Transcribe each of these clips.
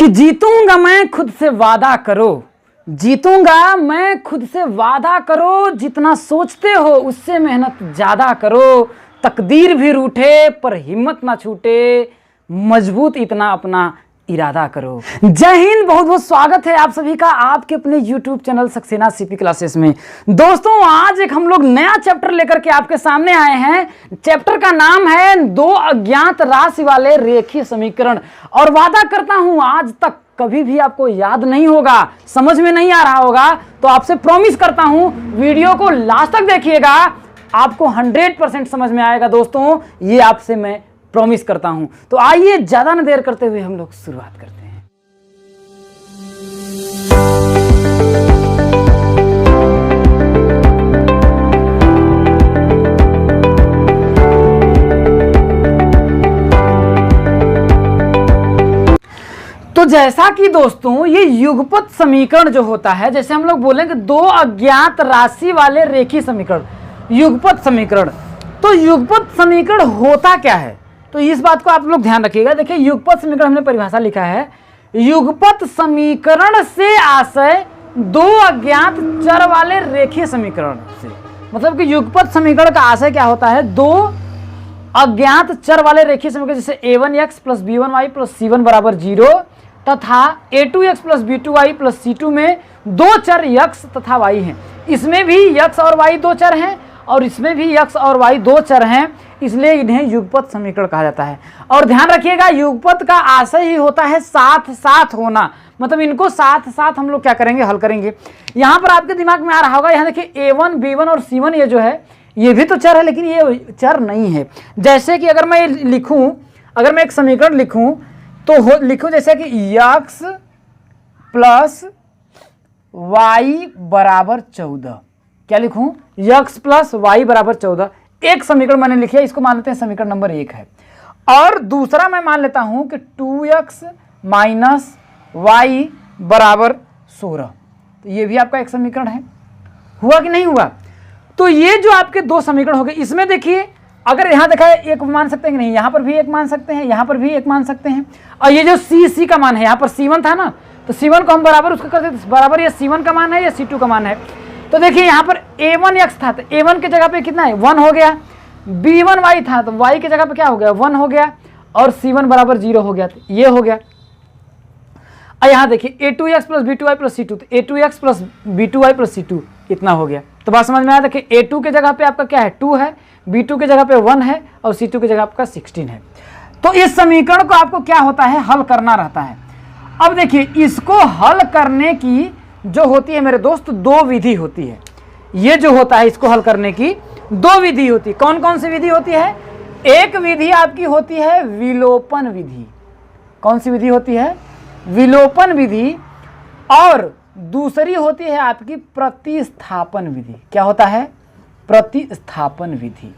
कि जीतूंगा मैं खुद से वादा करो, जीतूंगा मैं खुद से वादा करो, जितना सोचते हो उससे मेहनत ज्यादा करो, तकदीर भी रूठे पर हिम्मत ना छूटे, मजबूत इतना अपना इरादा करो। जय हिंद, बहुत बहुत स्वागत है आप सभी का आपके अपने YouTube channel Saxena CP classes में। दोस्तों आज एक हम लोग नया चैप्टर लेकर के आपके सामने आए हैं। चैप्टर का नाम है दो अज्ञात राशि वाले रेखीय समीकरण। और वादा करता हूं आज तक कभी भी आपको याद नहीं होगा, समझ में नहीं आ रहा होगा, तो आपसे प्रॉमिस करता हूं वीडियो को लास्ट तक देखिएगा, आपको 100% समझ में आएगा। दोस्तों ये आपसे मैं प्रॉमिस करता हूं। तो आइए ज्यादा न देर करते हुए हम लोग शुरुआत करते हैं। तो जैसा कि दोस्तों ये युगपत समीकरण जो होता है, जैसे हम लोग बोलेंगे दो अज्ञात राशि वाले रेखीय समीकरण, युगपत समीकरण। तो युगपत समीकरण होता क्या है, तो इस बात को आप लोग ध्यान रखिएगा। देखिए युगपत समीकरण हमने परिभाषा लिखा है, युगपत समीकरण से आशय दो अज्ञात चर वाले रेखीय समीकरण से। मतलब कि युगपत समीकरण का आशय क्या होता है, दो अज्ञात चर वाले रेखीय समीकरण जैसे a1x plus b1y plus c1 बराबर 0 तथा a2x plus b2y plus c2 में दो चर x तथा y हैं। इसमें भी x और y दो चर हैं और इसमें भी x और y दो चर हैं, इसलिए इन्हें युगपत समीकरण कहा जाता है। और ध्यान रखिएगा युगपत का आशय ही होता है साथ साथ होना, मतलब इनको साथ साथ हम लोग क्या करेंगे, हल करेंगे। यहाँ पर आपके दिमाग में आ रहा होगा, यहाँ देखिए a1 b1 और c1 ये जो है ये भी तो चर है, लेकिन ये चर नहीं है। जैसे कि अगर मैं लिखूं, अगर मैं एक समीकरण लिखूं तो लिखूं जैसे कि x प्लस y बराबर 14, क्या लिखूं, x प्लस y बराबर 14। एक समीकरण मैंने लिखा है, इसको मान लेते हैं समीकरण नंबर 1 है। और दूसरा मैं मान लेता हूं कि 2x माइनस y बराबर 16, तो ये भी आपका एक समीकरण है। हुआ कि नहीं हुआ? तो ये जो आपके दो समीकरण हो गए, इसमें देखिए अगर यहां देखा है एक मान सकते हैं कि नहीं, यहां पर भी एक मान सकते हैं, यहां पर भी एक मान सकते हैं। और ये जो c का मान है, यहां पर c1 था ना, तो c1 को हम बराबर उसका कर देते, बराबर ये c1 का मान है या c2 का मान है। तो देखिए यहाँ पर a1x था तो a1 की जगह पे कितना है, 1 हो गया। b1y था तो y की जगह पे क्या हो गया, 1 हो गया। और c1 बराबर 0 हो गया, तो ये हो गया। और यहाँ देखिए a2x plus b2y plus c2, तो a2x plus b2y plus c2 इतना हो गया। तो बात समझ में आया? देखिए a2 के जगह पे आपका क्या है, 2 है, b2 के जगह पे 1 है और c2 के जगह आपका 16 है। तो इस समीकरण को आपको क्या होता है, हल करना रहता है। अब देखिए इसको हल करने की जो होती है मेरे दोस्त, दो विधि होती है। ये जो होता है इसको हल करने की दो विधि होती है। कौन कौन सी विधि होती है? एक विधि आपकी होती है विलोपन विधि। कौन सी विधि होती है? विलोपन विधि। और दूसरी होती है आपकी प्रतिस्थापन विधि। क्या होता है? प्रतिस्थापन विधि।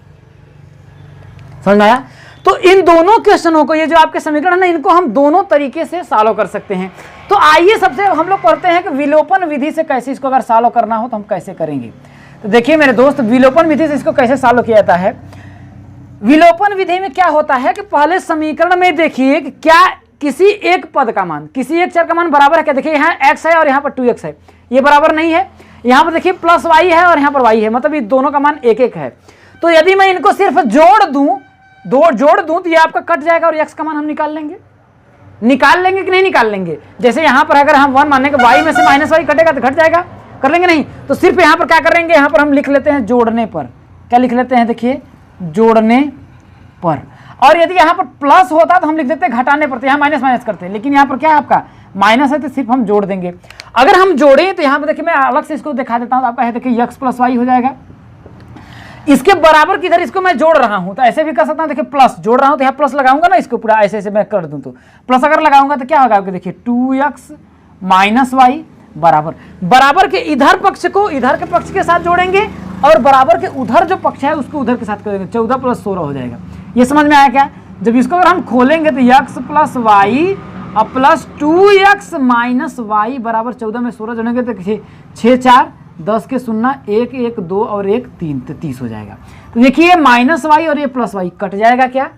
समझ में आया? तो इन दोनों क्वेश्चनों को, ये जो आपके समीकरण है ना, इनको हम दोनों तरीके से सॉल्व कर सकते हैं। तो आइए सबसे हम लोग पढ़ते हैं कि विलोपन विधि से कैसे इसको अगर सॉल्व करना हो तो हम कैसे करेंगे। तो देखिए मेरे दोस्त, विलोपन विधि से इसको कैसे सॉल्व किया जाता है। विलोपन विधि में क्या होता है कि पहले समीकरण में देखिए कि क्या किसी एक पद का मान, किसी एक चर का मान बराबर है क्या। देखिए यहाँ x है और यहाँ पर 2x है, ये बराबर नहीं है। यहाँ पर देखिए प्लस y है और यहाँ पर y है, मतलब ये दोनों का मान एक एक है। तो यदि मैं इनको सिर्फ जोड़ दूं तो ये आपका कट जाएगा और x का मान हम निकाल लेंगे कि नहीं निकाल लेंगे। जैसे यहाँ पर अगर हम 1 मानने के y में से माइनस y कटेगा तो घट जाएगा, कर लेंगे नहीं। तो सिर्फ यहाँ पर क्या करेंगे, यहाँ पर हम लिख लेते हैं जोड़ने पर। क्या लिख लेते हैं, देखिए जोड़ने पर। और यदि यहाँ पर प्लस होता तो हम लिख देते हैं घटाने पर, तो यहाँ माइनस माइनस करते हैं, लेकिन यहाँ पर क्या है आपका माइनस है तो सिर्फ हम जोड़ देंगे। अगर हम जोड़ें तो यहाँ पर देखिए मैं अलग से इसको दिखा देता हूँ, आपका है देखिए x प्लस वाई हो जाएगा। इसके बराबर किधर इसको मैं जोड़ रहा हूं, तो ऐसे भी कर सकता हूं। देखिए प्लस जोड़ रहा हूं तो यहाँ प्लस लगाऊंगा ना, इसको पूरा ऐसे ऐसे मैं कर दूं तो प्लस अगर लगाऊंगा तो क्या होगा आपके, देखिए 2x माइनस वाई बराबर के इधर पक्ष को इधर के पक्ष के साथ जोड़ेंगे और बराबर के उधर जो पक्ष है उसको उधर के साथ करेंगे, 14 प्लस 16 हो जाएगा। ये समझ में आया क्या? जब इसको अगर हम खोलेंगे तो x प्लस वाई और प्लस 2x माइनस वाई बराबर 14 में 16 जोड़ेंगे तो 6 4 10 के 0 1 1 2 और 1 3, तो 30 हो जाएगा। तो देखिए माइनस वाई और ये प्लस वाई कट जाएगा क्या,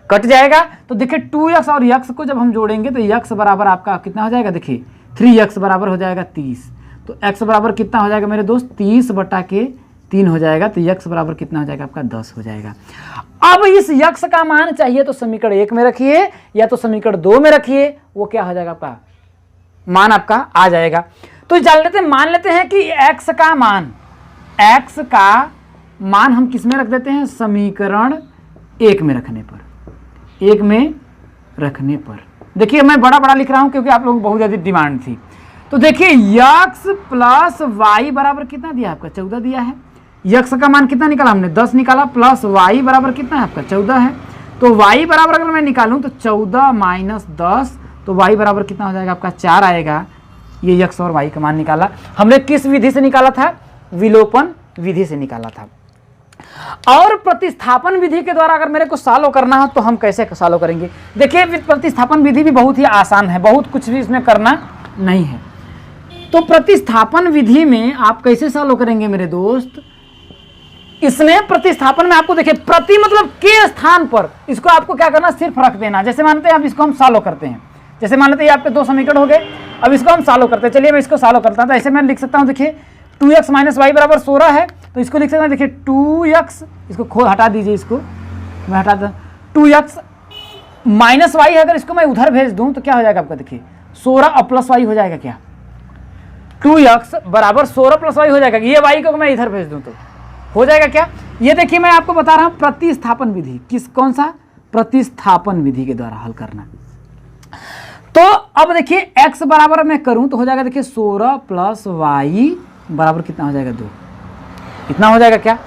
कट जाएगा। तो देखिए 2x और x को जब हम जोड़ेंगे तो x बराबर आपका कितना हो जाएगा, देखिए 3x बराबर हो जाएगा 30। तो x बराबर कितना हो जाएगा मेरे दोस्त, 30/3 हो जाएगा। तो x बराबर कितना हो जाएगा आपका 10 हो जाएगा। अब इस x का मान चाहिए तो समीकरण 1 में रखिए या तो समीकरण 2 में रखिए, वो क्या हो जाएगा आपका मान आपका आ जाएगा। तो जान लेते हैं, मान लेते हैं कि x का मान हम किस में रख देते हैं, समीकरण 1 में रखने पर। देखिए मैं बड़ा लिख रहा हूं क्योंकि आप लोगों को बहुत ज़्यादा डिमांड थी। तो देखिए x प्लस वाई बराबर कितना दिया आपका 14 दिया है। x का मान कितना निकाला हमने 10 निकाला, प्लस y बराबर कितना है आपका 14 है। तो y बराबर अगर मैं निकालूं तो 14 माइनस 10, तो y बराबर कितना हो जाएगा आपका 4 आएगा। ये x और y का मान निकाला हमने किस विधि से निकाला था, विलोपन विधि से निकाला था। और प्रतिस्थापन विधि के द्वारा अगर मेरे को सॉल्व करना हो तो हम कैसे सॉल्व करेंगे, देखिए प्रतिस्थापन विधि भी बहुत ही आसान है, बहुत कुछ भी इसमें करना नहीं है। तो प्रतिस्थापन विधि में आप कैसे सॉल्व करेंगे मेरे दोस्त, इसमें प्रतिस्थापन में आपको देखिए प्रति मतलब के स्थान पर इसको आपको क्या करना, सिर्फ रख देना। जैसे मानते हैं अब इसको हम सॉल्व करते हैं, जैसे मान लेते हैं आपके 2 समीकरण हो गए, अब इसको हम सॉल्व करते हैं। चलिए मैं इसको सॉल्व करता हूं। तो ऐसे मैं लिख सकता हूं, देखिए 2x माइनस वाई बराबर 16 है, तो इसको लिख सकते हैं, देखिए 2x, इसको हटा दीजिए, इसको मैं हटा दूँ, 2x माइनस वाई है, अगर इसको मैं उधर भेज दूं तो क्या हो जाएगा आपका, देखिए 16 और प्लस वाई हो जाएगा क्या, 2x बराबर 16 प्लस वाई हो जाएगा। ये वाई को मैं इधर भेज दूं तो हो जाएगा क्या, ये देखिए मैं आपको बता रहा हूं प्रतिस्थापन विधि, कौन सा, प्रतिस्थापन विधि के द्वारा हल करना। तो अब देखिए x बराबर मैं करूं तो हो जाएगा, देखिए 16 प्लस वाई बराबर कितना हो जाएगा 2, इतना हो जाएगा क्या।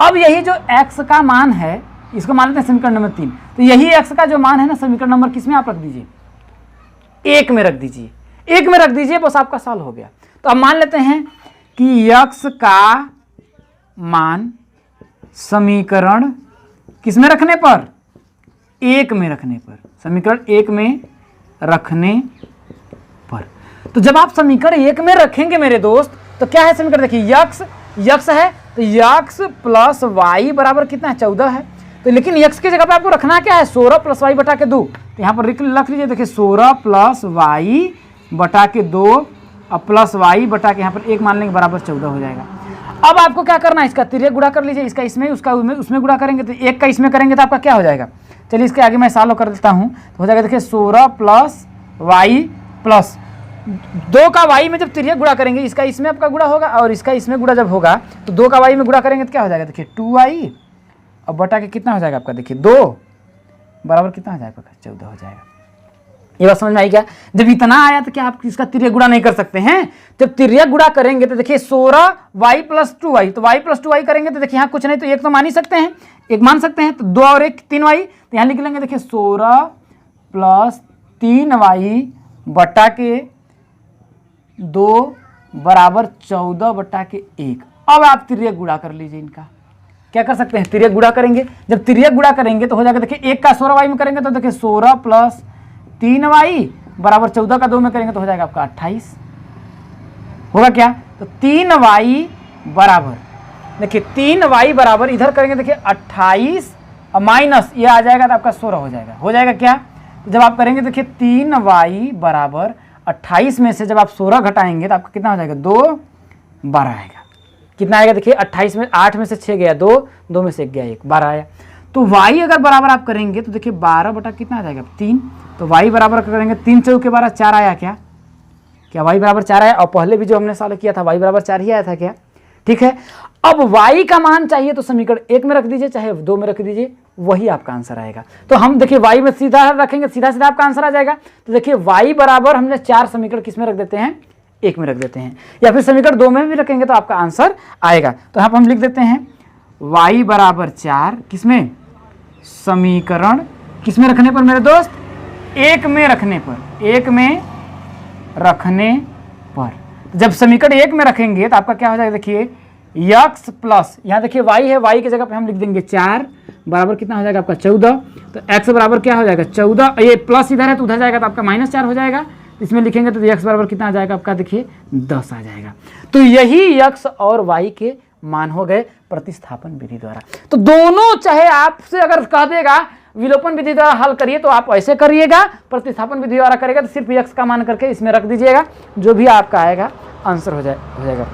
अब यही जो x का मान है इसको मान लेते हैं समीकरण नंबर 3। तो यही x का जो मान है ना, समीकरण नंबर किस में आप रख दीजिए, 1 में रख दीजिए, 1 में रख दीजिए, बस आपका सॉल्व हो गया। तो अब मान लेते हैं कि x का मान समीकरण किस में रखने पर, 1 में रखने पर, समीकरण 1 में रखने पर। तो जब आप समीकरण 1 में रखेंगे मेरे दोस्त तो क्या है समीकरण, देखिए x है तो x प्लस वाई बराबर कितना है 14 है। तो लेकिन x की जगह पे आपको रखना क्या है, 16 प्लस वाई बटा के 2। तो यहाँ पर रख लीजिए, देखिए 16 प्लस वाई बटा के 2 और प्लस वाई बटा के यहाँ पर 1 मान लेंगे बराबर 14 हो जाएगा। अब आपको क्या करना है, इसका तिर्यक गुणा कर लीजिए, इसका इसमें उसका उसमें गुणा करेंगे तो 1 का इसमें करेंगे तो आपका क्या हो जाएगा। चलिए इसके आगे मैं सॉल्व कर देता हूँ, तो हो जाएगा देखिए 16 प्लस वाई प्लस 2 का वाई में जब तिर्यक गुणा करेंगे, इसका इसमें आपका गुणा होगा और इसका इसमें गुणा जब होगा तो 2 का वाई में गुणा करेंगे तो क्या हो जाएगा, देखिए 2i और बटा के कितना हो जाएगा आपका, देखिए 2 बराबर कितना हो जाएगा, 14 हो जाएगा। ये बात समझ में आई क्या, जब इतना आया तो क्या आप इसका तिर्यक गुणा नहीं कर सकते हैं, जब तिर्यक गुणा करेंगे तो देखिए 16y प्लस 2y, तो y प्लस 2y करेंगे तो देखिए यहाँ कुछ नहीं तो 1 तो मान ही सकते हैं, 1 मान सकते हैं, तो 2 और 1 3y, तो यहाँ लिख लेंगे देखिए 16 प्लस 3y बटा के 2 बराबर 14 बटा के 1। अब आप तिर्यक गुणा कर लीजिए, इनका क्या कर सकते हैं, तिर्यक गुणा करेंगे। जब तिर्यक गुणा करेंगे तो हो जाएगा, देखिए 1 का 16y में करेंगे तो देखिए 16 प्लस 3y बराबर 14 का 2 में करेंगे तो हो जाएगा आपका 28, होगा क्या, तो 3y बराबर, देखिए 3y बराबर इधर करेंगे देखिए 28 और माइनस ये आ जाएगा तो आपका 16 हो जाएगा क्या। तो जब आप करेंगे देखिए 3y बराबर 28 में से जब आप 16 घटाएंगे तो आपका कितना हो जाएगा, 2 12 आएगा। कितना आएगा, देखिए 28 में 8 में से 6 गया 2 में से 1 गया 1, 12 आया। तो y अगर बराबर आप करेंगे तो देखिए 12 बटा कितना आ जाएगा 3, तो y बराबर करेंगे 3 चौके 12 4 आया क्या y बराबर 4 आया। और पहले भी जो हमने सॉल्व किया था y बराबर 4 ही आया था क्या, ठीक है। अब y का मान चाहिए तो समीकरण 1 में रख दीजिए चाहे 2 में रख दीजिए, वही आपका आंसर आएगा। तो हम देखिए y में सीधा रखेंगे, सीधा सीधा आपका आंसर आ जाएगा। तो देखिए y बराबर हमने 4 समीकरण किस में रख देते हैं, 1 में रख देते हैं, या फिर समीकरण 2 में भी रखेंगे तो आपका आंसर आएगा। तो यहाँ पर हम लिख देते हैं y बराबर 4 किसमें, समीकरण किसमें रखने पर मेरे दोस्त, 1 में रखने पर, 1 में रखने पर। जब समीकरण 1 में रखेंगे तो आपका क्या हो जाएगा, देखिए x प्लस, यहाँ देखिए y है, y की जगह पे हम लिख देंगे 4 बराबर कितना हो जाएगा आपका 14। तो x बराबर क्या हो जाएगा 14, ये प्लस इधर है तो उधर जाएगा तो आपका -4 हो जाएगा। इसमें लिखेंगे तो x बराबर कितना आ जाएगा आपका, देखिए 10 आ जाएगा। तो यही x और y के मान हो गए प्रतिस्थापन विधि द्वारा। तो दोनों चाहे आपसे अगर कह देगा विलोपन विधि द्वारा हल करिए तो आप ऐसे करिएगा, प्रतिस्थापन विधि द्वारा करेगा तो सिर्फ x का मान करके इसमें रख दीजिएगा, जो भी आपका आएगा आंसर हो जाएगा।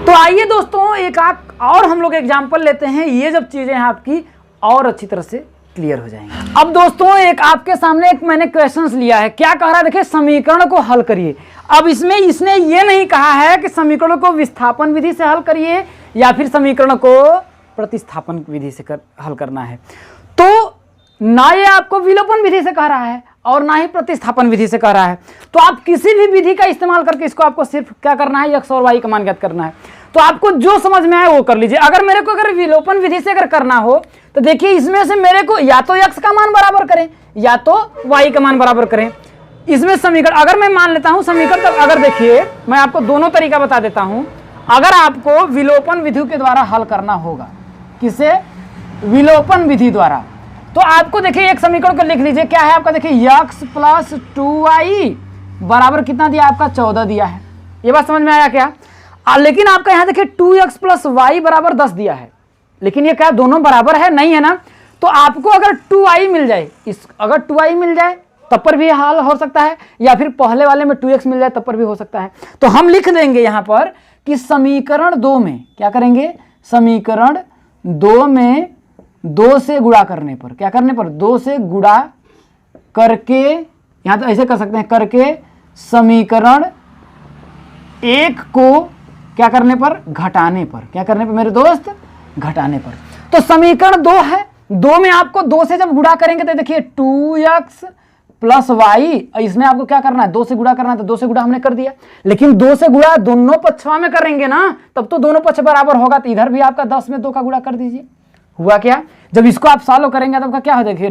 तो आइए दोस्तों एक और हम लोग एग्जाम्पल लेते हैं, ये जब चीजें आपकी और अच्छी तरह से क्लियर हो जाएंगे। अब दोस्तों एक आपके सामने एक मैंने क्वेश्चंस लिया है, क्या कह रहा है देखिए, समीकरण को हल करिए। अब इसमें इसने ये नहीं कहा है कि समीकरणों को विस्थापन विधि से हल करिए या फिर समीकरण को प्रतिस्थापन विधि से हल करना है। तो ना ये आपको विलोपन विधि से कह रहा है और ना ही प्रतिस्थापन विधि से कह रहा है। तो आप किसी भी विधि का इस्तेमाल करके इसको आपको सिर्फ क्या करना है, x और y का मान ज्ञात करना है। तो आपको जो समझ में आए वो कर लीजिए। अगर विलोपन विधि से अगर करना हो तो देखिए इसमें से मेरे को या तो x का मान बराबर करें या तो y का मान बराबर करें। इसमें समीकरण अगर मैं मान लेता हूं समीकरण, तो अगर देखिए मैं आपको दोनों तरीका बता देता हूं। अगर आपको विलोपन विधि के द्वारा हल करना होगा, किसे, विलोपन विधि द्वारा, तो आपको देखिए एक समीकरण को लिख लीजिए, क्या है आपका, देखिए x प्लस 2y बराबर कितना दिया आपका, 14 दिया है। ये बात समझ में आया क्या? लेकिन आपका यहाँ देखिए 2x प्लस वाई बराबर 10 दिया है, लेकिन ये क्या दोनों बराबर है, नहीं है ना। तो आपको अगर 2i मिल जाए, अगर 2i मिल जाए तब पर भी हल हो सकता है, या फिर पहले वाले में 2x मिल जाए तब पर भी हो सकता है। तो हम लिख देंगे यहाँ पर कि समीकरण 2 में क्या करेंगे, समीकरण 2 में 2 से गुणा करने पर, क्या करने पर, 2 से गुणा करके, यहाँ तो ऐसे कर सकते हैं, करके समीकरण 1 को क्या करने पर, घटाने पर, क्या करने पर मेरे दोस्त, घटाने पर। तो समीकरण 2 है, 2 में आपको 2 से जब गुणा करेंगे तो देखिए 2x प्लस वाई, इसमें आपको क्या करना है, 2 से गुणा करना है, तो 2 से गुणा हमने कर दिया। लेकिन 2 से गुणा दोनों पक्षों में करेंगे ना, तब तो दोनों पक्ष बराबर होगा, तो इधर भी आपका 10 में 2 का गुणा कर दीजिए। हुआ क्या, जब इसको आप सॉल्व करेंगे तब का क्या हो, देखिए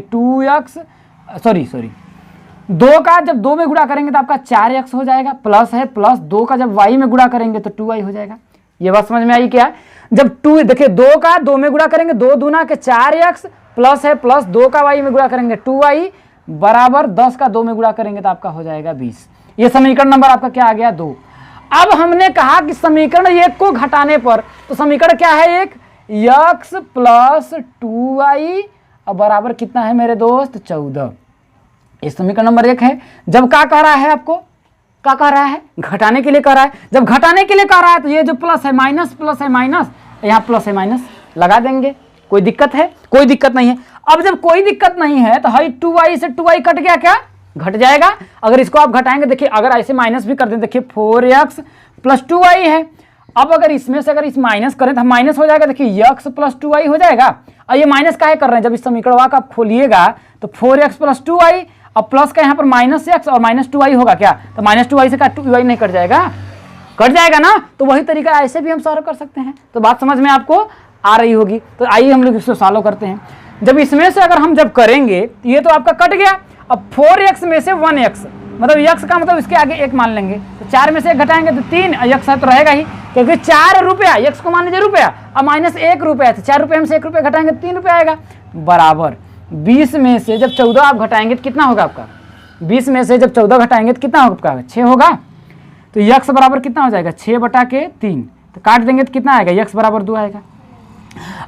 2 का जब 2 में गुणा करेंगे तो आपका 4x हो जाएगा, प्लस है, प्लस 2 का जब y में गुणा करेंगे तो 2y हो जाएगा। ये बात समझ में आई क्या? जब 2 देखिए 2 का 2 में गुणा करेंगे, 2 दूना के 4x, प्लस है, प्लस 2 का y में गुणा करेंगे 2y बराबर 10 का 2 में गुणा करेंगे तो आपका हो जाएगा 20। ये समीकरण नंबर आपका क्या आ गया, 2। अब हमने कहा कि समीकरण 1 को घटाने पर, तो समीकरण क्या है, एक x प्लस 2y और बराबर कितना है मेरे दोस्त, 14। ये समीकरण नंबर 1 है। जब क्या कह रहा है आपको, क्या कह रहा है, घटाने के लिए कह रहा है। जब घटाने के लिए कह रहा है तो ये जो प्लस है माइनस, प्लस है माइनस, यहाँ प्लस है माइनस लगा देंगे। कोई दिक्कत है, कोई दिक्कत नहीं है। अब जब कोई दिक्कत नहीं है तो हाई 2y से 2y कट गया, क्या घट जाएगा। अगर इसको आप घटाएंगे, देखिए अगर ऐसे माइनस भी कर दें, देखिए 4x प्लस 2y है। अब अगर इसमें से अगर इस माइनस करें तो माइनस हो जाएगा, देखिए x प्लस 2y हो जाएगा। और ये माइनस काहे कर रहे हैं, जब इस समीकरण का आप खोलिएगा तो 4x प्लस 2y और प्लस का यहाँ पर माइनस x और माइनस 2y होगा, क्या तो माइनस 2y से क्या 2y नहीं कट जाएगा, कट जाएगा ना। तो वही तरीका ऐसे भी हम सॉल्व कर सकते हैं। तो बात समझ में आपको आ रही होगी। तो आइए हम लोग इसको सॉल्व करते हैं। जब इसमें से अगर हम जब करेंगे, ये तो आपका कट गया। अब 4x में से 1x, मतलब x का मतलब इसके आगे 1 मान लेंगे, तो 4 में से 1 घटाएंगे तो 3, x है तो रहेगा ही, क्योंकि 4 रुपया, x को मान लीजिए रुपया, अब माइनस 1 रुपया, तो 4 रुपये में से 1 रुपया घटाएंगे 3 रुपया आएगा, बराबर 20 में से जब 14 आप घटाएंगे तो कितना होगा आपका, 20 में से जब 14 घटाएंगे तो कितना होगा आपका, 6 होगा। तो x बराबर कितना हो जाएगा, 6/3, तो काट देंगे तो कितना आएगा, x बराबर 2 आएगा।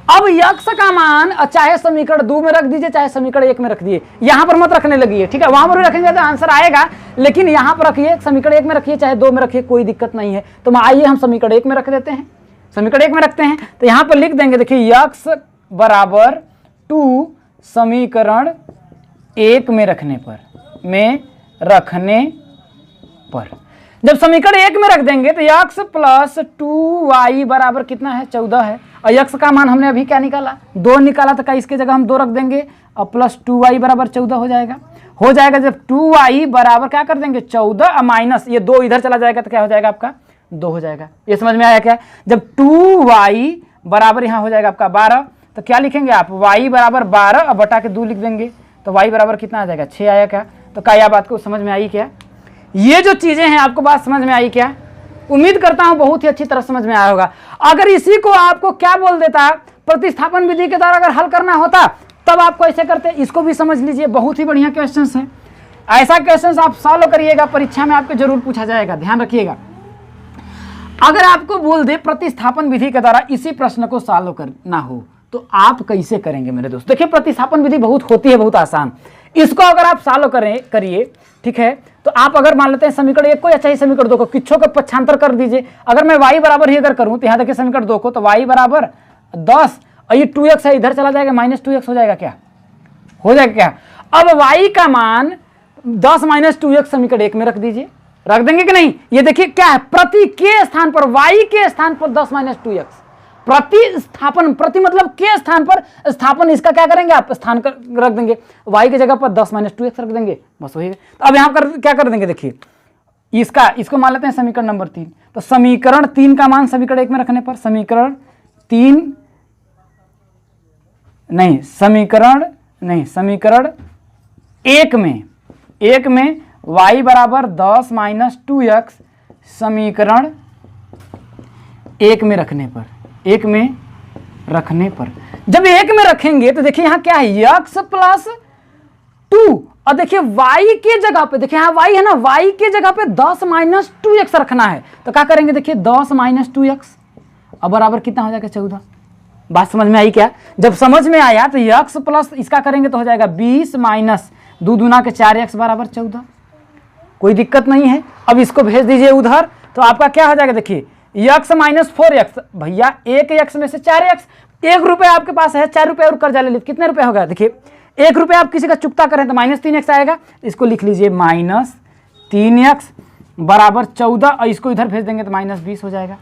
अब x का मान चाहे समीकरण 2 में रख दीजिए, चाहे समीकरण 1 में रख दिए, यहां पर मत रखने लगिए, ठीक है। वहां पर भी रखेंगे तो आंसर आएगा, लेकिन यहां पर रखिए, समीकरण 1 में रखिए चाहे 2 में रखिए, कोई दिक्कत नहीं है। तो आइए हम समीकरण 1 में रख देते हैं, समीकरण 1 में रखते हैं। तो यहां पर लिख देंगे, देखिए x बराबर 2 समीकरण 1 में रखने पर, जब समीकरण 1 में रख देंगे तो x प्लस 2y बराबर कितना है, 14 है। और x का मान हमने अभी क्या निकाला, 2 निकाला, तो क्या इसके जगह हम 2 रख देंगे और प्लस 2y बराबर 14 हो जाएगा। जब 2y बराबर क्या कर देंगे 14 और माइनस ये 2 इधर चला जाएगा तो क्या हो जाएगा आपका 2 हो जाएगा। ये समझ में आया क्या। जब 2y बराबर यहाँ हो जाएगा आपका 12, तो क्या लिखेंगे आप, y बराबर 12 और बटा के 2 लिख देंगे, तो y बराबर कितना आ जाएगा, 6 आया क्या। तो क्या यह बात को समझ में आई क्या, ये जो चीजें हैं आपको बात समझ में आई क्या। उम्मीद करता हूं बहुत ही अच्छी तरह समझ में आया होगा। अगर इसी को आपको क्या बोल देता, प्रतिस्थापन विधि के द्वारा अगर हल करना होता तब आपको ऐसे करते, इसको भी समझ लीजिए। बहुत ही बढ़िया क्वेश्चंस है, ऐसा क्वेश्चंस आप सॉल्व करिएगा, परीक्षा में आपको जरूर पूछा जाएगा, ध्यान रखिएगा। अगर आपको बोल दे प्रतिस्थापन विधि के द्वारा इसी प्रश्न को सॉल्व करना हो तो आप कैसे करेंगे मेरे दोस्त? देखिए प्रतिस्थापन विधि बहुत होती है, बहुत आसान। इसको अगर आप सॉल्व करिए, ठीक है, तो आप अगर मान लेते हैं समीकरण 1 को या चाहे समीकरण 2 को, किच्छो का पक्षांतर कर दीजिए। अगर मैं y बराबर ही अगर करूं तो यहाँ देखिए समीकरण 2 को, तो y बराबर 10 और ये 2x है, इधर चला जाएगा -2x हो जाएगा, क्या हो जाएगा क्या? अब y का मान 10 - 2x समीकरण 1 में रख दीजिए, रख देंगे कि नहीं? ये देखिए क्या है, प्रति के स्थान पर, y के स्थान पर 10 - 2x, प्रतिस्थापन, प्रति मतलब के स्थान पर स्थापन, इसका क्या करेंगे आप, स्थान रख देंगे, y की जगह पर 10 - 2x रख देंगे, बस वही। तो अब यहाँ पर क्या कर देंगे, देखिए इसको मान लेते हैं समीकरण नंबर 3। तो समीकरण 3 का मान समीकरण 1 में रखने पर, समीकरण 1 में y बराबर 10 - 2x समीकरण 1 में रखने पर, 1 में रखने पर, जब 1 में रखेंगे तो देखिए यहाँ क्या है, x + 2, और देखिए y के जगह पे, देखिए यहाँ y है ना, y के जगह पे 10 - 2x रखना है। तो क्या करेंगे, देखिए 10 - 2x अब बराबर कितना हो जाएगा, 14। बात समझ में आई क्या? जब समझ में आया तो x प्लस इसका करेंगे तो हो जाएगा 20 - 2 दूना के 4x बराबर 14। कोई दिक्कत नहीं है। अब इसको भेज दीजिए उधर, तो आपका क्या हो जाएगा, देखिए x - 4x, भैया 1x में से 4x, 1 रुपये आपके पास है, 4 रुपये और कर्जा ले लीजिए, कितने रुपए होगा, देखिए 1 रुपये आप किसी का चुकता करें तो -3x आएगा, इसको लिख लीजिए -3x बराबर 14, और इसको इधर भेज देंगे तो -20 हो जाएगा,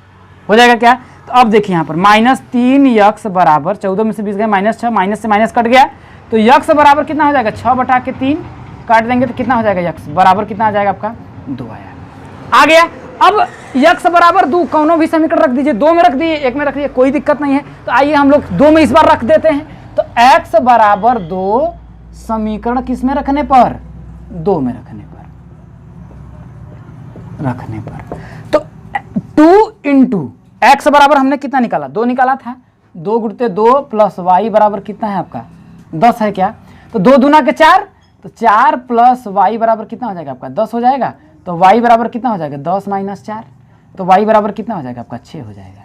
हो जाएगा क्या? तो अब देखिए यहाँ पर -3x बराबर 14 में से 20 गए -6, माइनस से माइनस कट गया, तो x बराबर कितना हो जाएगा, 6/3 काट देंगे तो कितना हो जाएगा, x बराबर कितना आ जाएगा आपका, 2 आया, आ गया। अब x बराबर 2 कौनो भी समीकरण रख दीजिए, 2 में रख दिए, 1 में रख दिए, कोई दिक्कत नहीं है। तो आइए हम लोग 2 में इस बार रख देते हैं। तो x बराबर 2 समीकरण किस में रखने पर, 2 में रखने पर, तो 2 × x बराबर हमने कितना निकाला, 2 निकाला था, 2 × 2 प्लस y बराबर कितना है आपका, 10 है क्या? तो 2 दूना के 4, तो 4 प्लस y बराबर कितना हो जाएगा आपका, 10 हो जाएगा। तो y बराबर कितना हो जाएगा, 10 - 4, तो y बराबर कितना हो जाएगा आपका, 6 हो जाएगा।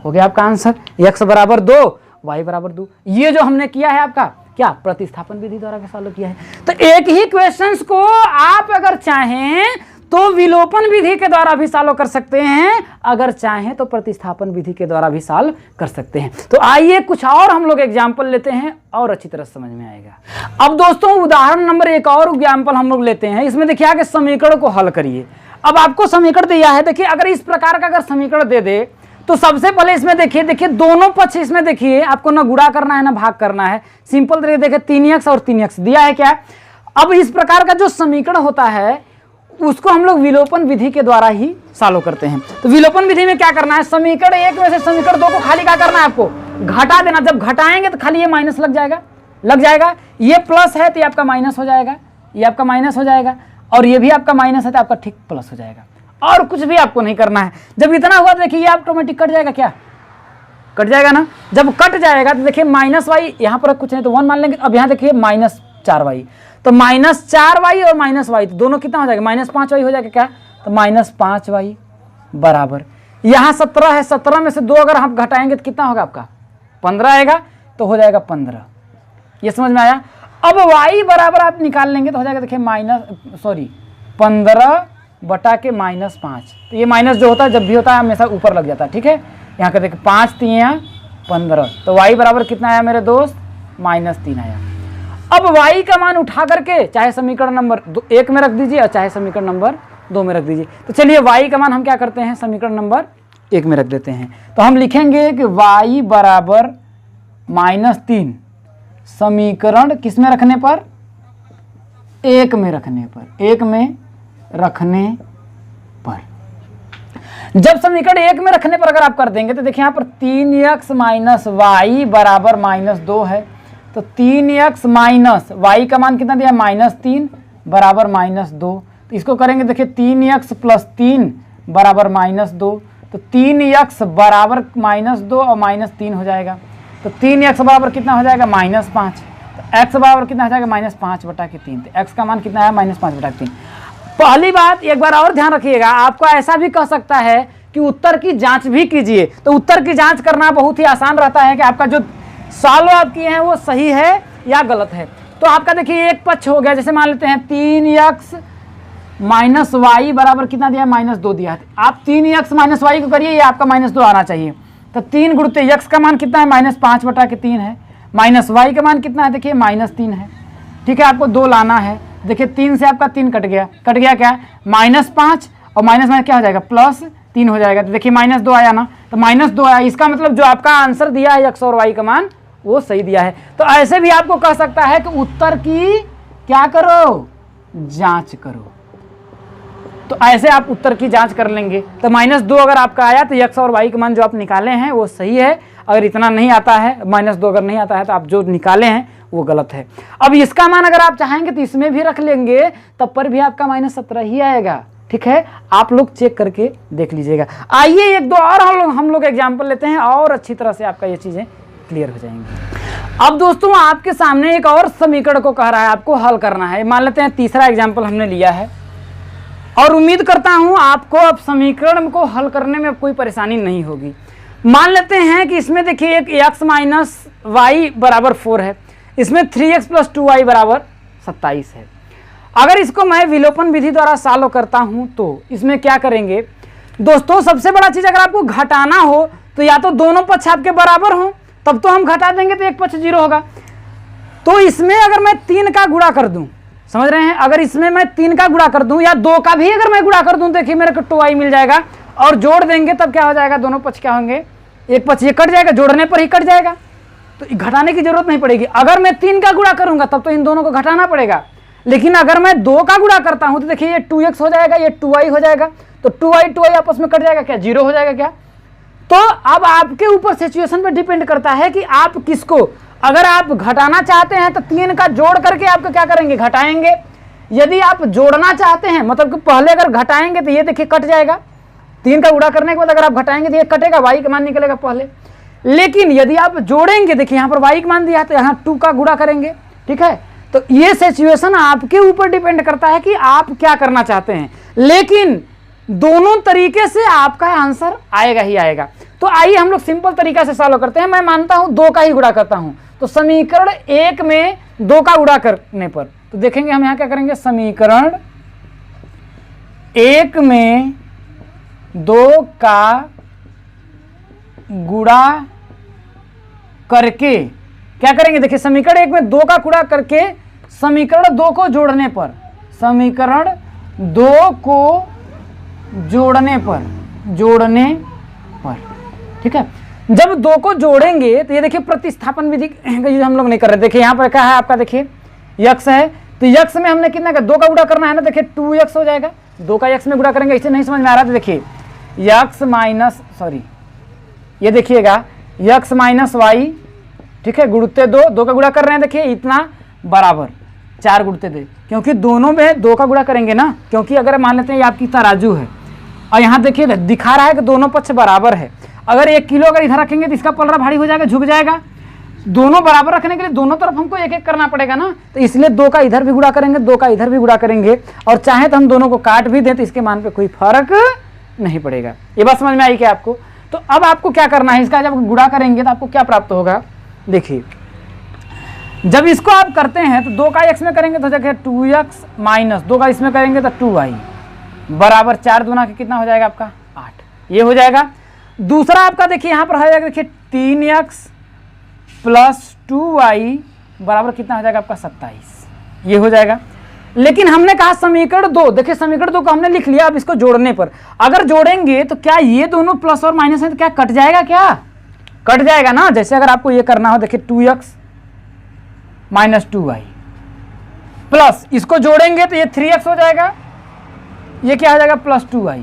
हो गया आपका आंसर, x बराबर 2 y बराबर 2। ये जो हमने किया है आपका क्या, प्रतिस्थापन विधि द्वारा सॉल्व किया है। तो एक ही क्वेश्चंस को आप अगर चाहें तो विलोपन विधि के द्वारा भी सॉल्व कर सकते हैं, अगर चाहें तो प्रतिस्थापन विधि के द्वारा भी सॉल्व कर सकते हैं। तो आइए कुछ और हम लोग एग्जाम्पल लेते हैं और अच्छी तरह समझ में आएगा। अब दोस्तों उदाहरण नंबर 1 और एग्जाम्पल हम लोग लेते हैं। इसमें देखिए आगे समीकरण को हल करिए। अब आपको समीकरण दिया है, देखिए अगर इस प्रकार का अगर समीकरण दे दे तो सबसे पहले इसमें देखिए दोनों पक्ष इसमें देखिए आपको ना गुणा करना है ना भाग करना है, सिंपल तरीके देखिए 3x और 3x दिया है क्या। अब इस प्रकार का जो समीकरण होता है उसको हम लोग विलोपन विधि के द्वारा ही सॉल्व करते हैं। तो विलोपन विधि में क्या करना है, समीकरण 1 में से समीकरण 2 को खाली क्या करना है, आपको घटा देना। जब घटाएंगे तो खाली ये माइनस लग जाएगा, ये प्लस है तो ये आपका माइनस हो जाएगा, ये आपका माइनस हो जाएगा, और ये भी आपका माइनस है तो आपका ठीक प्लस हो जाएगा, और कुछ भी आपको नहीं करना है। जब इतना हुआ तो देखिए ये ऑटोमेटिक कट जाएगा, क्या कट जाएगा ना। जब कट जाएगा तो देखिए -y, यहाँ पर कुछ नहीं तो 1 मान लेंगे। अब यहाँ देखिए -4y, तो -4y और -y तो दोनों कितना हो जाएगा, -5y हो जाएगा क्या। तो -5y बराबर, यहाँ 17 है, 17 में से 2 अगर हम घटाएंगे तो कितना होगा आपका, 15 आएगा, तो हो जाएगा 15। ये समझ में आया। अब y बराबर आप निकाल लेंगे तो हो जाएगा देखिए 15/-5। तो ये माइनस जो होता है जब भी होता है हमेशा ऊपर लग जाता है, ठीक है। यहाँ का देखिए 5 3 15, तो y बराबर कितना आया मेरे दोस्त, -3 आया। अब y का मान उठा करके चाहे समीकरण नंबर 1 में रख दीजिए और चाहे समीकरण नंबर 2 में रख दीजिए। तो चलिए y का मान हम क्या करते हैं, समीकरण नंबर 1 में रख देते हैं। तो हम लिखेंगे कि y बराबर -3 समीकरण किस में रखने पर, 1 में रखने पर, 1 में रखने पर। जब समीकरण 1 में रखने पर अगर आप कर देंगे तो देखिए यहाँ पर 3x - y बराबर -2 है। तो 3x माइनस y का मान कितना दिया, -3 बराबर -2। तो इसको करेंगे देखिए 3x + 3 बराबर -2। तो 3x बराबर -2 और -3 हो जाएगा। तो 3x बराबर कितना हो जाएगा, -5। तो x बराबर कितना हो जाएगा, -5/3। तो x का मान कितना है, -5/3। पहली बात एक बार और ध्यान रखिएगा, आपको ऐसा भी कह सकता है कि उत्तर की जांच भी कीजिए। तो उत्तर की जांच करना बहुत ही आसान रहता है कि आपका जो सॉल्व आप किए हैं वो सही है या गलत है। तो आपका देखिए एक पक्ष हो गया, जैसे मान लेते हैं 3x माइनस वाई बराबर कितना दिया है, -2 दिया है। आप 3x माइनस वाई को करिए, ये आपका -2 आना चाहिए। तो 3 गुणते x का मान कितना है, -5/3 है, माइनस वाई का मान कितना है, देखिए -3 है। ठीक है, आपको 2 लाना है। देखिए 3 से आपका 3 कट गया क्या, -5 और माइनस क्या हो जाएगा, +3 हो जाएगा। तो देखिए -2 आया ना, तो -2 आया, इसका मतलब जो आपका आंसर दिया है x और y का मान वो सही दिया है। तो ऐसे भी आपको कह सकता है कि उत्तर की क्या करो, जांच करो। तो ऐसे आप उत्तर की जांच कर लेंगे। तो -2 अगर आपका आया तो x और y का मान जो आप निकाले हैं वो सही है। अगर इतना नहीं आता है, -2 अगर नहीं आता है, तो आप जो निकाले हैं वो गलत है। अब इसका मान अगर आप चाहेंगे तो इसमें भी रख लेंगे, तब पर भी आपका -17 ही आएगा। ठीक है, आप लोग चेक करके देख लीजिएगा। आइए एक दो और हम लोग एग्जाम्पल लेते हैं और अच्छी तरह से आपका ये चीजें क्लियर हो जाएंगी। अब दोस्तों आपके सामने एक और समीकरण को कह रहा है आपको हल करना है। मान लेते हैं तीसरा एग्जाम्पल हमने लिया है और उम्मीद करता हूं आपको अब समीकरण को हल करने में कोई परेशानी नहीं होगी। मान लेते हैं कि इसमें देखिए एक x माइनस वाई बराबर 4 है, इसमें 3x + 2y बराबर 27 है। अगर इसको मैं विलोपन विधि द्वारा सॉल्व करता हूं तो इसमें क्या करेंगे दोस्तों, सबसे बड़ा चीज अगर आपको घटाना हो तो या तो दोनों पक्ष आपके बराबर हो, तब तो हम घटा देंगे तो एक पक्ष 0 होगा। तो इसमें अगर मैं 3 का गुणा कर दूं, समझ रहे हैं, अगर इसमें मैं 3 का गुणा कर दूं या 2 का भी अगर मैं गुणा कर दूं, देखिए मेरे को 2y मिल जाएगा और जोड़ देंगे तब क्या हो जाएगा, दोनों पक्ष क्या होंगे, एक पक्ष ये कट जाएगा, जोड़ने पर ही कट जाएगा, तो घटाने की जरूरत नहीं पड़ेगी। अगर मैं 3 का गुणा करूंगा तब तो इन दोनों को घटाना पड़ेगा, लेकिन अगर मैं 2 का गुणा करता हूं तो देखिए ये 2x हो जाएगा, ये 2y हो जाएगा, तो 2y आपस में कट जाएगा, क्या 0 हो जाएगा क्या। तो अब आपके ऊपर सिचुएशन पे डिपेंड करता है कि आप किसको, अगर आप घटाना चाहते हैं तो 3 का जोड़ करके आपको क्या करेंगे, घटाएंगे। यदि आप जोड़ना चाहते हैं, मतलब कि पहले अगर घटाएंगे तो ये देखिए कट जाएगा, 3 का गुणा करने के बाद अगर आप घटाएंगे तो ये कटेगा, y का मान निकलेगा पहले। लेकिन यदि आप जोड़ेंगे, देखिए यहाँ पर y का मान दिया है तो यहाँ 2 का गुणा करेंगे। ठीक है, तो ये सिचुएशन आपके ऊपर डिपेंड करता है कि आप क्या करना चाहते हैं, लेकिन दोनों तरीके से आपका आंसर आएगा ही आएगा। तो आइए हम लोग सिंपल तरीका से सॉल्व करते हैं। मैं मानता हूं 2 का ही गुणा करता हूं, तो समीकरण 1 में 2 का गुणा करने पर तो देखेंगे हम यहां क्या करेंगे, समीकरण 1 में 2 का गुणा करके क्या करेंगे, देखिए समीकरण 1 में 2 का गुणा करके समीकरण 2 को जोड़ने पर, समीकरण 2 को जोड़ने पर ठीक है, जब 2 को जोड़ेंगे तो ये देखिए प्रतिस्थापन विधि का यूज हम लोग नहीं कर रहे। देखिए यहाँ पर क्या है आपका, देखिए x है, तो x में हमने कितना का 2 का गुणा करना है ना, देखिए 2x हो जाएगा, 2 का x में गुणा करेंगे, इसे नहीं समझ में आ रहा तो देखिए x माइनस ये देखिएगा x माइनस वाई, ठीक है, गुणते 2 का गुणा कर रहे हैं, देखिए इतना बराबर 4 गुणते 2, क्योंकि दोनों में 2 का गुणा करेंगे ना, क्योंकि अगर मान लेते हैं ये आपकी तराजू है और यहाँ देखिए दिखा रहा है कि दोनों पक्ष बराबर है। अगर 1 किलो अगर इधर रखेंगे तो इसका पलड़ा भारी हो जाएगा, झुक जाएगा। दोनों बराबर रखने के लिए दोनों तरफ हमको एक एक करना पड़ेगा ना, तो इसलिए 2 का इधर भी गुणा करेंगे, 2 का इधर भी गुणा करेंगे, और चाहे तो हम दोनों को काट भी दें तो इसके मान पे कोई फर्क नहीं पड़ेगा। ये बात समझ में आई क्या आपको। तो अब आपको क्या करना है, इसका जब गुणा करेंगे तो आपको क्या प्राप्त होगा, देखिए जब इसको आप करते हैं तो 2 का x में करेंगे तो देखिए 2x माइनस 2 का इसमें करेंगे तो 2y बराबर 4 दूना के कितना हो जाएगा आपका 8, ये हो जाएगा। दूसरा आपका देखिए यहाँ पर हो जाएगा, देखिए 3x + 2y बराबर कितना हो जाएगा आपका 27, ये हो जाएगा। लेकिन हमने कहा समीकरण 2, देखिए समीकरण 2 को हमने लिख लिया, अब इसको जोड़ने पर अगर जोड़ेंगे तो क्या ये दोनों प्लस और माइनस है तो क्या कट जाएगा, क्या कट जाएगा ना। जैसे अगर आपको ये करना हो, देखिए 2x माइनस 2y प्लस इसको जोड़ेंगे तो ये 3x हो जाएगा, ये क्या हो जाएगा प्लस 2y,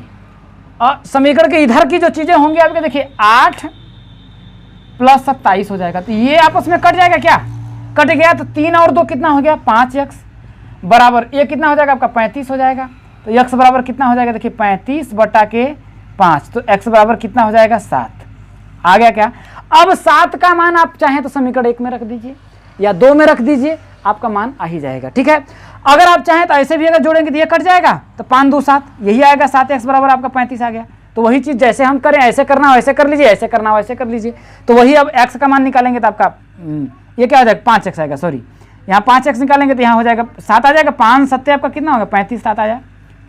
और समीकरण के इधर की जो चीजें होंगी आपके देखिए 8 + 27 हो जाएगा, तो ये आपस में कट जाएगा, क्या कट गया, तो 3 और 2 कितना हो गया 5x बराबर ये कितना हो जाएगा आपका 35 हो जाएगा। तो x बराबर कितना हो जाएगा, देखिए 35/5, तो x बराबर कितना हो जाएगा 7 आ गया क्या। अब 7 का मान आप चाहें तो समीकरण 1 में रख दीजिए या 2 में रख दीजिए, आपका मान आ ही जाएगा। ठीक है, अगर आप चाहें तो ऐसे भी अगर जोड़ेंगे तो ये कट जाएगा, तो 5 × 2 = 7, यही आएगा 7x बराबर आपका 35 आ गया। तो वही चीज़ जैसे हम करें ऐसे करना वैसे कर लीजिए, ऐसे करना वैसे कर लीजिए। तो वही अब x का मान निकालेंगे तो आपका ये क्या हो जाएगा 5x आएगा, सॉरी यहाँ 5x निकालेंगे तो यहाँ हो जाएगा 7 आ जाएगा, 5 7 आपका कितना होगा 35, 7 आया।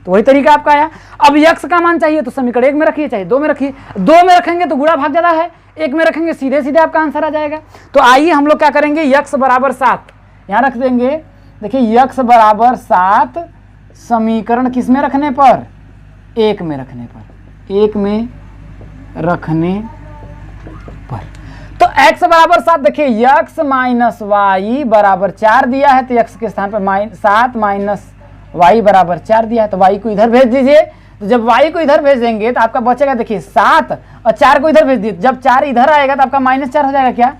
तो वही तरीका आपका आया। अब x का मान चाहिए तो समीकरण 1 में रखिए चाहे 2 में रखिए, 2 में रखेंगे तो गुणा भाग ज़्यादा है, 1 में रखेंगे सीधे सीधे आपका आंसर आ जाएगा। तो आइए हम लोग क्या करेंगे, x बराबर 7 यहाँ रख देंगे। देखिए x बराबर 7 समीकरण किस में रखने पर, 1 में रखने पर, 1 में रखने पर। तो x बराबर 7, देखिए x माइनस वाई बराबर 4 दिया है, तो x के स्थान पर 7 माइनस y बराबर 4 दिया है, तो y को इधर भेज दीजिए। तो जब y को इधर भेज देंगे तो आपका बचेगा, देखिए 7 और 4 को इधर भेज दीजिए, जब 4 इधर आएगा तो आपका -4 हो जाएगा क्या।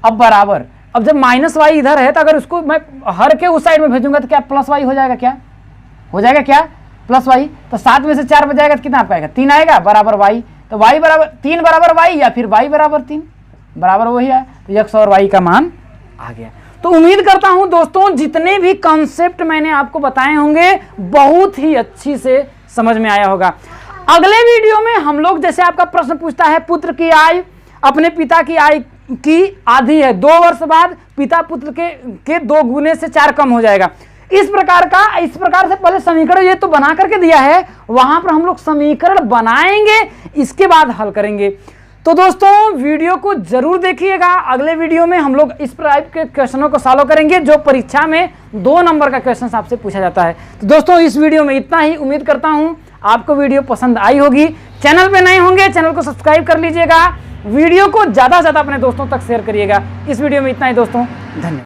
अब बराबर, अब जब -y इधर है तो अगर उसको मैं हर के उस साइड में भेजूंगा तो क्या +y हो जाएगा, क्या हो जाएगा, क्या +y। तो 7 में से 4 बच तो कितना आपका आएगा 3 आएगा बराबर y। तो y बराबर 3 बराबर y या फिर y बराबर 3 बराबर वही है। तो x और y का मान आ गया। तो उम्मीद करता हूं दोस्तों जितने भी कॉन्सेप्ट मैंने आपको बताए होंगे बहुत ही अच्छी से समझ में आया होगा। अगले वीडियो में हम लोग, जैसे आपका प्रश्न पूछता है पुत्र की आयु अपने पिता की आयु की आधी है, 2 वर्ष बाद पिता पुत्र के 2 गुने से 4 कम हो जाएगा। इस प्रकार से पहले समीकरण ये तो बना करके दिया है, वहां पर हम लोग समीकरण बनाएंगे, इसके बाद हल करेंगे। तो दोस्तों वीडियो को जरूर देखिएगा। अगले वीडियो में हम लोग इस टाइप के क्वेश्चनों को सॉल्व करेंगे जो परीक्षा में 2 नंबर का क्वेश्चन आपसे पूछा जाता है। तो दोस्तों इस वीडियो में इतना ही। उम्मीद करता हूं आपको वीडियो पसंद आई होगी। चैनल पे नए होंगे चैनल को सब्सक्राइब कर लीजिएगा, वीडियो को ज़्यादा से ज़्यादा अपने दोस्तों तक शेयर करिएगा। इस वीडियो में इतना ही दोस्तों, धन्यवाद।